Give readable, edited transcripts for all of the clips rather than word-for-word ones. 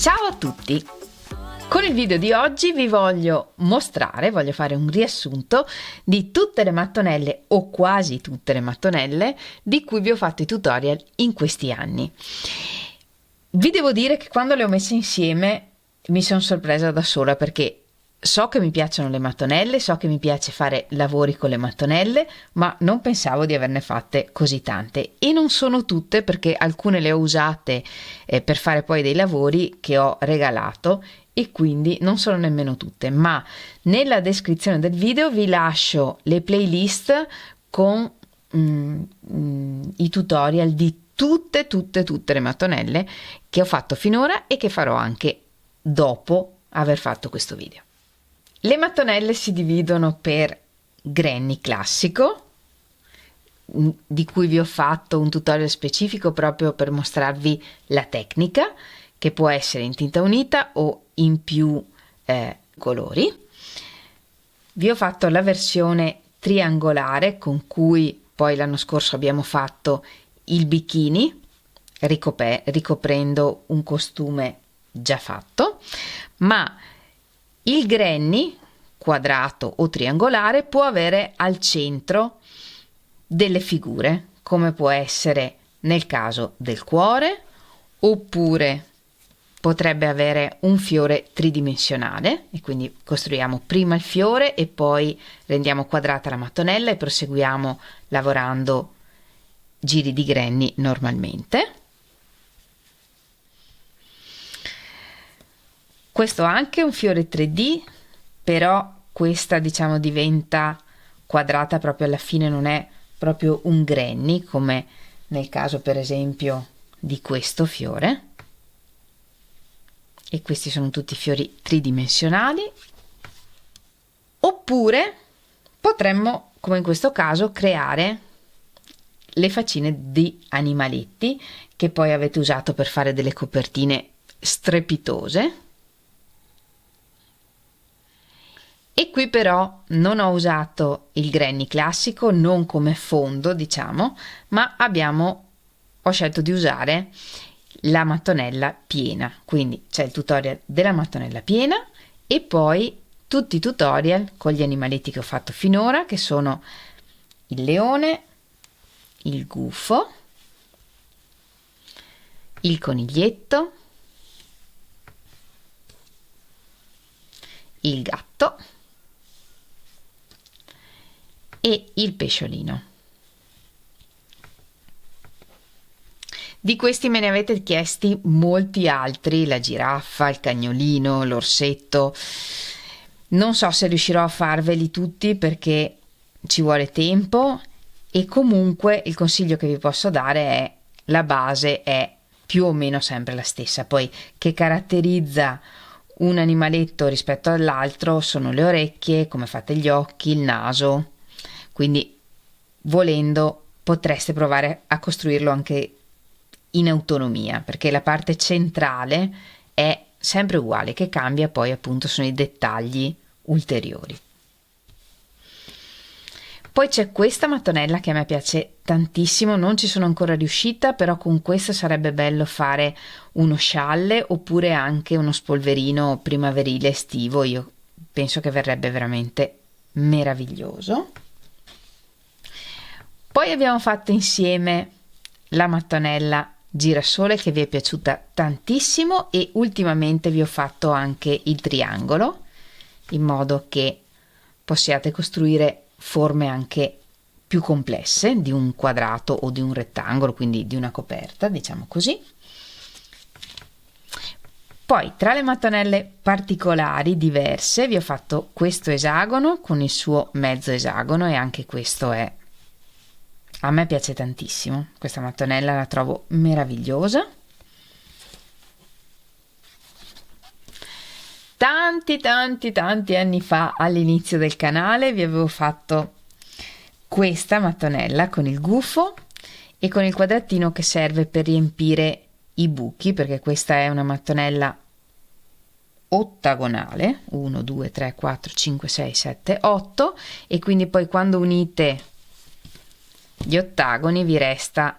Ciao a tutti! Con il video di oggi vi voglio fare un riassunto di tutte le mattonelle o quasi tutte le mattonelle di cui vi ho fatto i tutorial in questi anni. Vi devo dire che quando le ho messe insieme mi sono sorpresa da sola perché so che mi piacciono le mattonelle, so che mi piace fare lavori con le mattonelle, ma non pensavo di averne fatte così tante e non sono tutte perché alcune le ho usate per fare poi dei lavori che ho regalato e quindi non sono nemmeno tutte, ma nella descrizione del video vi lascio le playlist con i tutorial di tutte le mattonelle che ho fatto finora e che farò anche dopo aver fatto questo video. Le mattonelle si dividono per granny classico, di cui vi ho fatto un tutorial specifico proprio per mostrarvi la tecnica, che può essere in tinta unita o in più colori. Vi ho fatto la versione triangolare con cui poi l'anno scorso abbiamo fatto il bikini, ricoprendo un costume già fatto, ma il granny quadrato o triangolare può avere al centro delle figure, come può essere nel caso del cuore, oppure potrebbe avere un fiore tridimensionale e quindi costruiamo prima il fiore e poi rendiamo quadrata la mattonella e proseguiamo lavorando giri di granny normalmente. Questo ha anche un fiore 3D, però questa diciamo diventa quadrata proprio alla fine, non è proprio un granny come nel caso per esempio di questo fiore, e questi sono tutti fiori tridimensionali. Oppure potremmo, come in questo caso, creare le faccine di animaletti che poi avete usato per fare delle copertine strepitose. E qui però non ho usato il granny classico, non come fondo diciamo, ma ho scelto di usare la mattonella piena, quindi c'è il tutorial della mattonella piena e poi tutti i tutorial con gli animaletti che ho fatto finora, che sono il leone, il gufo, il coniglietto, il gatto e il pesciolino. Di questi me ne avete chiesti molti altri, la giraffa, il cagnolino, l'orsetto. Non so se riuscirò a farveli tutti perché ci vuole tempo e comunque il consiglio che vi posso dare è la base è più o meno sempre la stessa. Poi che caratterizza un animaletto rispetto all'altro sono le orecchie, come fate gli occhi, il naso. Quindi volendo potreste provare a costruirlo anche in autonomia, perché la parte centrale è sempre uguale, che cambia poi appunto sono i dettagli ulteriori. Poi c'è questa mattonella che a me piace tantissimo, non ci sono ancora riuscita, però con questa sarebbe bello fare uno scialle oppure anche uno spolverino primaverile estivo. Io penso che verrebbe veramente meraviglioso. Poi abbiamo fatto insieme la mattonella girasole che vi è piaciuta tantissimo e ultimamente vi ho fatto anche il triangolo in modo che possiate costruire forme anche più complesse di un quadrato o di un rettangolo, quindi di una coperta, diciamo così. Poi tra le mattonelle particolari diverse vi ho fatto questo esagono con il suo mezzo esagono e anche questo a me piace tantissimo, questa mattonella la trovo meravigliosa. Tanti anni fa all'inizio del canale vi avevo fatto questa mattonella con il gufo e con il quadratino che serve per riempire i buchi, perché questa è una mattonella ottagonale, 1 2 3 4 5 6 7 8, e quindi poi quando unite gli ottagoni vi resta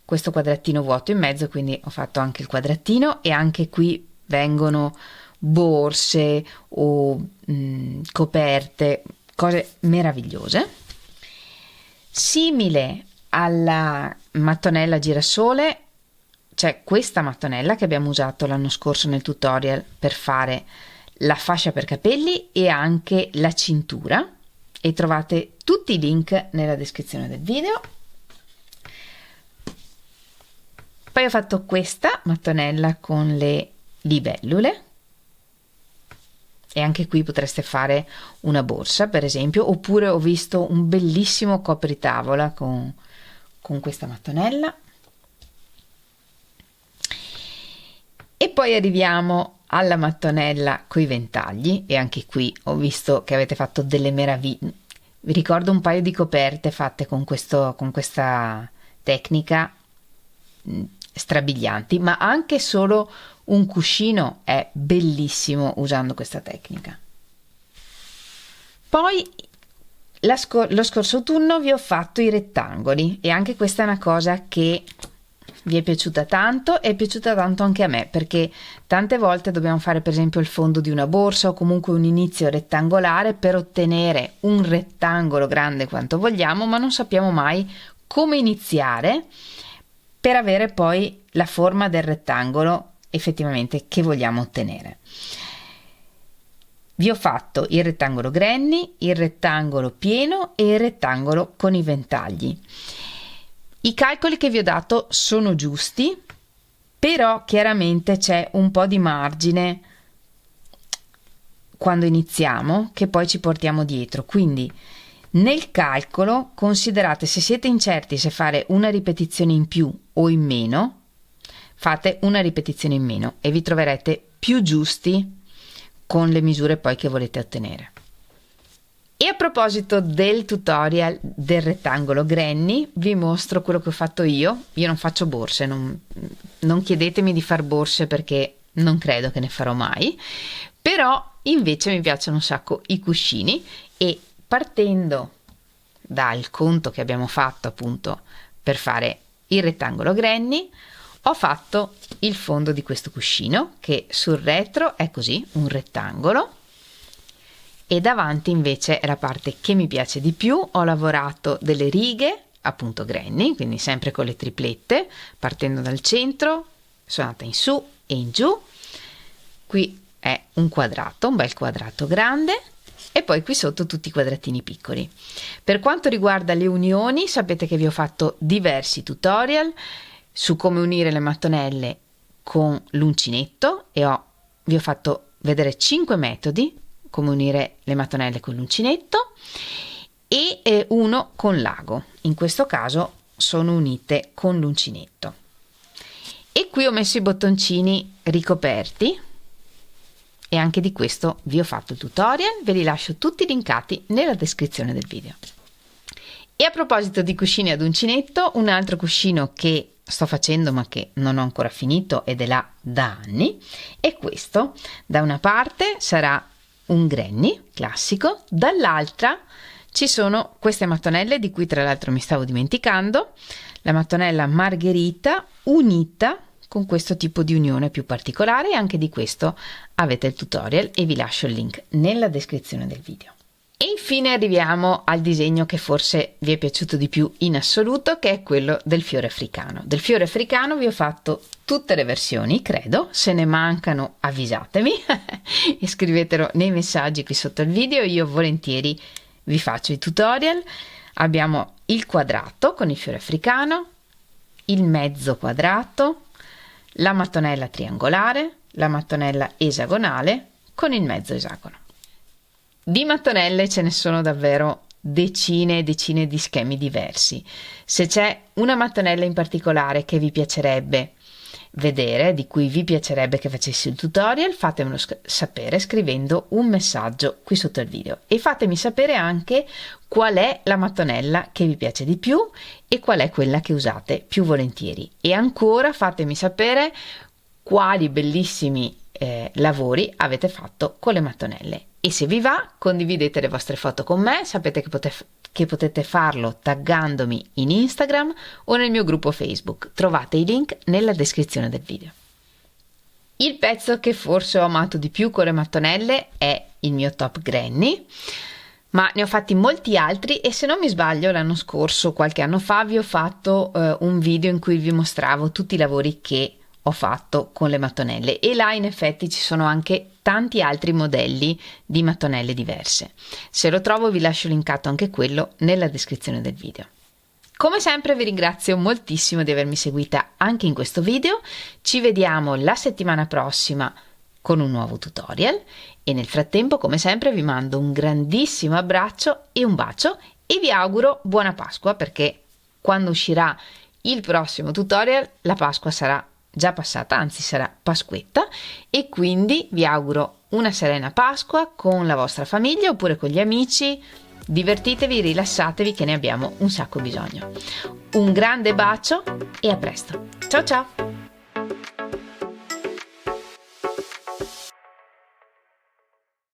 questo quadratino vuoto in mezzo, quindi ho fatto anche il quadratino e anche qui vengono borse o coperte, cose meravigliose. Simile alla mattonella girasole c'è questa mattonella che abbiamo usato l'anno scorso nel tutorial per fare la fascia per capelli e anche la cintura, e trovate tutti i link nella descrizione del video. Poi ho fatto questa mattonella con le libellule, e anche qui potreste fare una borsa per esempio, oppure ho visto un bellissimo copritavola con questa mattonella. E poi arriviamo alla mattonella coi ventagli, e anche qui ho visto che avete fatto delle meraviglie. Vi ricordo un paio di coperte fatte con questa tecnica, strabilianti, ma anche solo un cuscino è bellissimo usando questa tecnica. Poi lo scorso autunno vi ho fatto i rettangoli, e anche questa è una cosa che vi è piaciuta tanto, e è piaciuta tanto anche a me, perché tante volte dobbiamo fare per esempio il fondo di una borsa o comunque un inizio rettangolare per ottenere un rettangolo grande quanto vogliamo, ma non sappiamo mai come iniziare per avere poi la forma del rettangolo effettivamente che vogliamo ottenere. Vi ho fatto il rettangolo granny, il rettangolo pieno e il rettangolo con i ventagli. I calcoli che vi ho dato sono giusti, però chiaramente c'è un po' di margine quando iniziamo che poi ci portiamo dietro, quindi nel calcolo considerate, se siete incerti se fare una ripetizione in più o in meno, fate una ripetizione in meno e vi troverete più giusti con le misure poi che volete ottenere. E a proposito del tutorial del rettangolo granny, vi mostro quello che ho fatto io. Io non faccio borse, non chiedetemi di far borse perché non credo che ne farò mai, però invece mi piacciono un sacco i cuscini, e partendo dal conto che abbiamo fatto appunto per fare il rettangolo granny, ho fatto il fondo di questo cuscino che sul retro è così, un rettangolo, e davanti invece è la parte che mi piace di più. Ho lavorato delle righe appunto granny, quindi sempre con le triplette, partendo dal centro, sono andata in su e in giù. Qui è un quadrato, un bel quadrato grande, e poi qui sotto tutti i quadratini piccoli. Per quanto riguarda le unioni, sapete che vi ho fatto diversi tutorial su come unire le mattonelle con l'uncinetto, e vi ho fatto vedere 5 metodi come unire le mattonelle con l'uncinetto, e uno con l'ago. In questo caso sono unite con l'uncinetto, e qui ho messo i bottoncini ricoperti, e anche di questo vi ho fatto il tutorial, ve li lascio tutti linkati nella descrizione del video. E a proposito di cuscini ad uncinetto, un altro cuscino che sto facendo ma che non ho ancora finito ed è là da anni, e questo da una parte sarà un granny classico, dall'altra ci sono queste mattonelle di cui tra l'altro mi stavo dimenticando, la mattonella margherita unita con questo tipo di unione più particolare, e anche di questo avete il tutorial e vi lascio il link nella descrizione del video. E infine arriviamo al disegno che forse vi è piaciuto di più in assoluto, che è quello del fiore africano. Del fiore africano vi ho fatto tutte le versioni, credo. Se ne mancano avvisatemi e scrivetelo nei messaggi qui sotto il video, io volentieri vi faccio i tutorial. Abbiamo il quadrato con il fiore africano, il mezzo quadrato, la mattonella triangolare, la mattonella esagonale con il mezzo esagono. Di mattonelle ce ne sono davvero decine e decine di schemi diversi. Se c'è una mattonella in particolare che vi piacerebbe vedere, di cui vi piacerebbe che facessi il tutorial, fatemelo sapere scrivendo un messaggio qui sotto il video, e fatemi sapere anche qual è la mattonella che vi piace di più e qual è quella che usate più volentieri, e ancora fatemi sapere quali bellissimi lavori avete fatto con le mattonelle. E se vi va, condividete le vostre foto con me. Sapete che potete farlo taggandomi in Instagram o nel mio gruppo Facebook. Trovate i link nella descrizione del video. Il pezzo che forse ho amato di più con le mattonelle è il mio top granny, ma ne ho fatti molti altri e se non mi sbaglio l'anno scorso, qualche anno fa, vi ho fatto un video in cui vi mostravo tutti i lavori che ho fatto con le mattonelle e là in effetti ci sono anche tanti altri modelli di mattonelle diverse. Se lo trovo vi lascio linkato anche quello nella descrizione del video. Come sempre vi ringrazio moltissimo di avermi seguita anche in questo video, ci vediamo la settimana prossima con un nuovo tutorial e nel frattempo come sempre vi mando un grandissimo abbraccio e un bacio e vi auguro buona Pasqua perché quando uscirà il prossimo tutorial la Pasqua sarà già passata, anzi sarà Pasquetta e quindi vi auguro una serena Pasqua con la vostra famiglia oppure con gli amici. Divertitevi, rilassatevi che ne abbiamo un sacco bisogno. Un grande bacio e a presto. Ciao ciao!